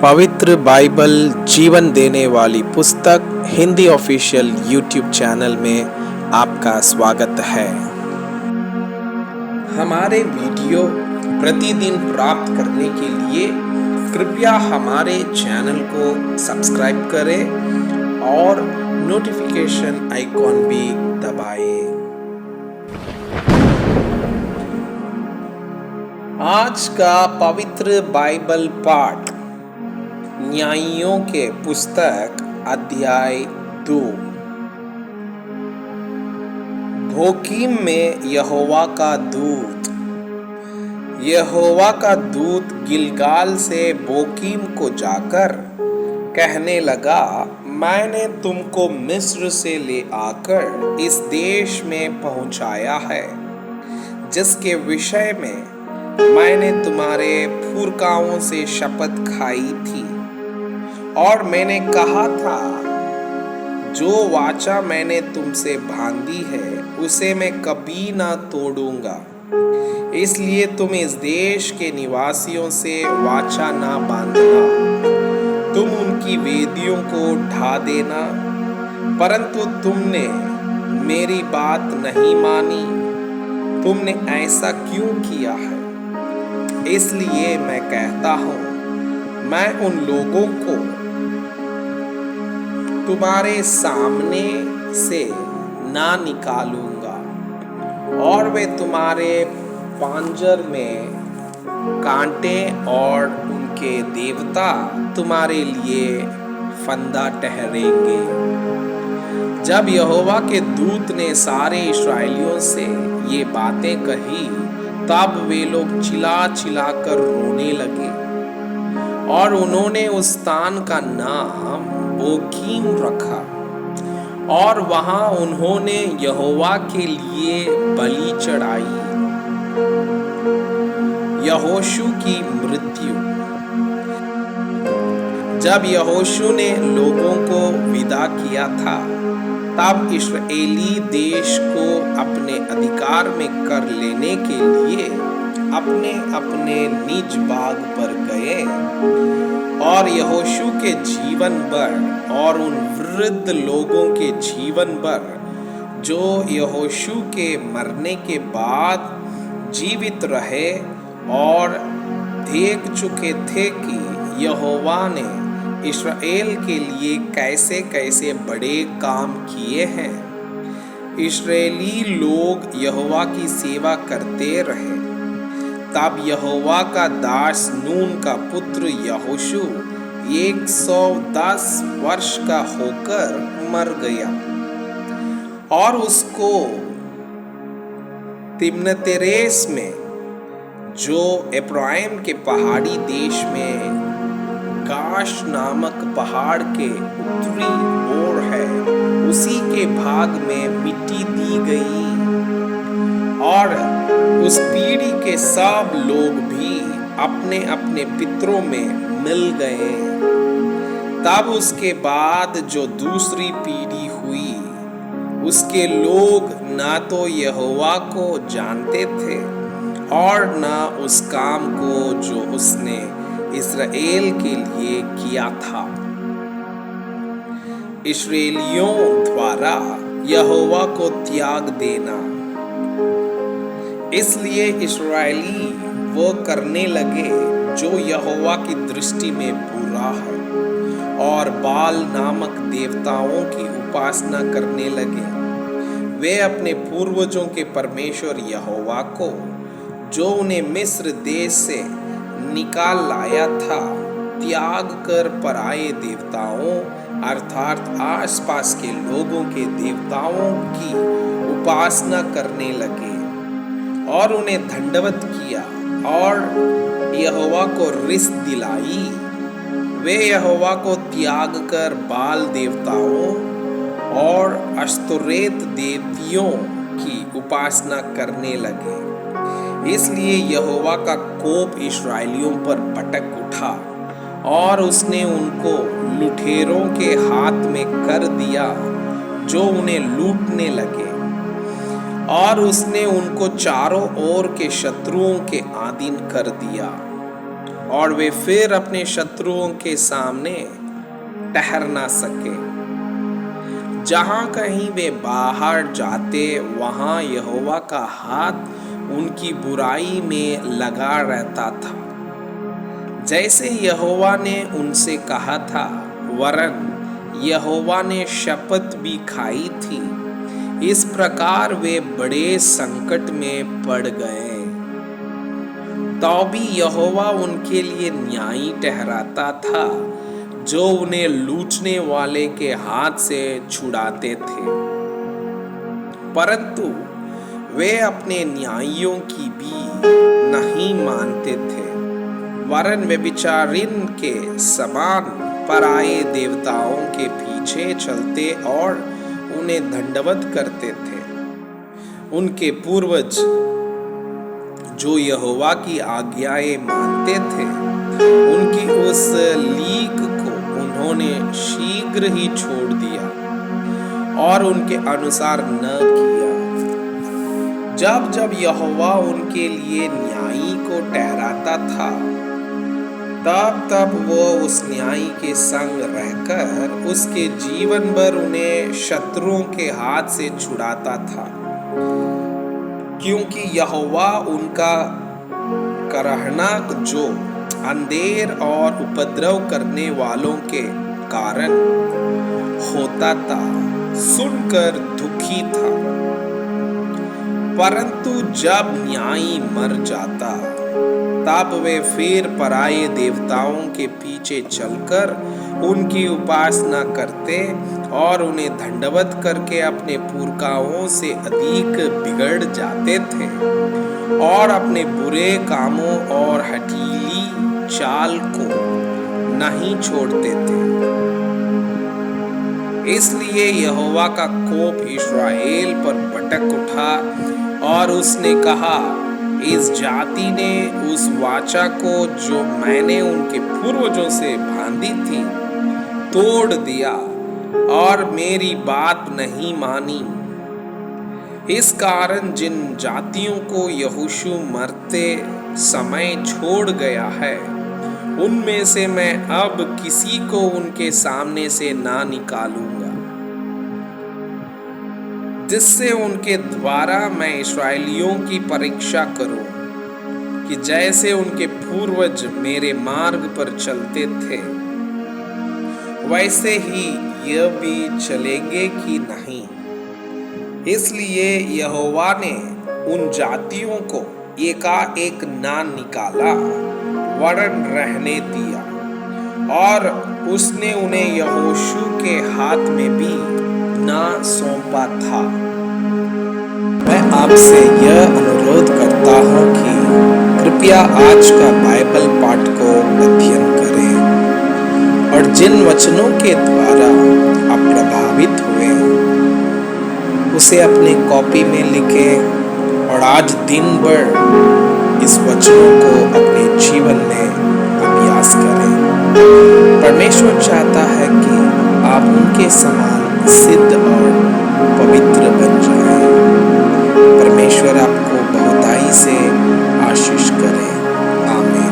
पवित्र बाइबल जीवन देने वाली पुस्तक हिंदी ऑफिशियल यूट्यूब चैनल में आपका स्वागत है। हमारे वीडियो प्रतिदिन प्राप्त करने के लिए कृपया हमारे चैनल को सब्सक्राइब करें और नोटिफिकेशन आइकॉन भी दबाएं। आज का पवित्र बाइबल पाठ न्यायियों के पुस्तक अध्याय 2। बोकीम में यहोवा का दूत गिलगाल से बोकीम को जाकर कहने लगा, मैंने तुमको मिस्र से ले आकर इस देश में पहुंचाया है, जिसके विषय में मैंने तुम्हारे पुरखाओं से शपथ खाई थी। और मैंने कहा था, जो वाचा मैंने तुमसे बांधी है उसे मैं कभी ना तोड़ूंगा। इसलिए तुम इस देश के निवासियों से वाचा ना बांधना, तुम उनकी वेदियों को ढा देना। परंतु तुमने मेरी बात नहीं मानी। तुमने ऐसा क्यों किया है? इसलिए मैं कहता हूं, मैं उन लोगों को तुम्हारे सामने से ना निकालूंगा और वे तुम्हारे पांजर में कांटे और उनके देवता तुम्हारे लिए फंदा ठहरेंगे। जब यहोवा के दूत ने सारे इस्राएलियों से ये बातें कही, तब वे लोग चिल्ला चिल्ला कर रोने लगे और उन्होंने उस स्थान का नाम बोकीम रखा। और वहां उन्होंने यहोवा के लिए बलि चढ़ाई। यहोशू की मृत्यु। जब यहोशू ने लोगों को विदा किया था, तब इस्राएली देश को अपने अधिकार में कर लेने के लिए अपने अपने निज भाग पर गए। और यहोशू के जीवन भर और उन वृद्ध लोगों के जीवन भर जो यहोशू के मरने के बाद जीवित रहे और देख चुके थे कि यहोवा ने इस्राएल के लिए कैसे कैसे बड़े काम किए हैं, इस्राएली लोग यहोवा की सेवा करते रहे। तब यहोवा का दास नून का पुत्र यहोशू 110 वर्ष का होकर मर गया और उसको तिम्नतेरेस में, जो एफ्राइम के पहाड़ी देश में गाश नामक पहाड़ के उत्तरी ओर है, उसी के भाग में मिट्टी दी गई। और उस पीढ़ी के सब लोग भी अपने अपने पितरों में मिल गए। तब उसके बाद जो दूसरी पीढ़ी हुई, उसके लोग ना तो यहोवा को जानते थे और ना उस काम को जो उसने इस्राएल के लिए किया था। इस्राएलियों द्वारा यहोवा को त्याग देना। इसलिए इस्राएली वो करने लगे जो यहोवा की दृष्टि में बुरा है और बाल नामक देवताओं की उपासना करने लगे। वे अपने पूर्वजों के परमेश्वर यहोवा को, जो उन्हें मिस्र देश से निकाल लाया था, त्याग कर पराये देवताओं अर्थात आसपास के लोगों के देवताओं की उपासना करने लगे और उन्हें दंडवत किया और यहोवा को रिस दिलाई। वे यहोवा को त्याग कर बाल देवताओं और अस्तोरेत देवियों की उपासना करने लगे। इसलिए यहोवा का कोप इस्राएलियों पर भड़क उठा और उसने उनको लुटेरों के हाथ में कर दिया, जो उन्हें लूटने लगे। और उसने उनको चारों ओर के शत्रुओं के अधीन कर दिया और वे फिर अपने शत्रुओं के सामने ठहर ना सके। जहां कहीं वे बाहर जाते वहां यहोवा का हाथ उनकी बुराई में लगा रहता था, जैसे यहोवा ने उनसे कहा था, वरन यहोवा ने शपथ भी खाई थी। इस प्रकार वे बड़े संकट में पड़ गए। तो भी यहोवा उनके लिए न्यायी ठहराता था, जो उन्हें लूटने वाले के हाथ से छुड़ाते थे। परंतु वे अपने न्यायियों की भी नहीं मानते थे, वरन व्यभिचारिणी के समान पराये देवताओं के पीछे चलते और उन्हें दंडवत करते थे। उनके पूर्वज जो यहोवा की आज्ञाएं मानते थे, उनकी उस लीक को उन्होंने शीघ्र ही छोड़ दिया और उनके अनुसार न किया। जब जब यहोवा उनके लिए न्यायी को ठहराता था, तब तब वो उस न्यायी के संग रहकर उसके जीवन भर उन्हें शत्रुओं के हाथ से छुड़ाता था, क्योंकि यहोवा उनका करहना जो अंधेर और उपद्रव करने वालों के कारण होता था, सुनकर दुखी था। परंतु जब न्यायी मर जाता, तब वे फिर पराये देवताओं के पीछे चलकर उनकी उपासना करते और उन्हें दंडवत करके अपने पुरखाओं से अधिक बिगड़ जाते थे और अपने बुरे कामों और हठीली चाल को नहीं छोड़ते थे। इसलिए यहोवा का कोप इस्राएल पर भड़क उठा और उसने कहा, इस जाति ने उस वाचा को जो मैंने उनके पूर्वजों से बांधी थी तोड़ दिया और मेरी बात नहीं मानी। इस कारण जिन जातियों को यहोशू मरते समय छोड़ गया है, उनमें से मैं अब किसी को उनके सामने से ना निकालूंगा, जिससे उनके द्वारा मैं इस्राएलियों की परीक्षा करूं कि जैसे उनके पूर्वज मेरे मार्ग पर चलते थे, वैसे ही यह भी चलेंगे कि नहीं। इसलिए यहोवा ने उन जातियों को एकाएक ना निकाला, वरन रहने दिया, और उसने उन्हें यहोशू के हाथ में भी ना सौंपा था। मैं आपसे यह अनुरोध करता हूँ कि कृपया आज का बाइबल पाठ को अध्ययन करें और जिन वचनों के द्वारा आप प्रभावित हुए उसे अपने कॉपी में लिखें और आज दिन भर इस वचनों को अपने जीवन में अभ्यास करें। परमेश्वर चाहता है कि आप उनके समान सिद्ध और पवित्र बन जाएं। परमेश्वर आपको बहुताई से आशीष करे। आमीन।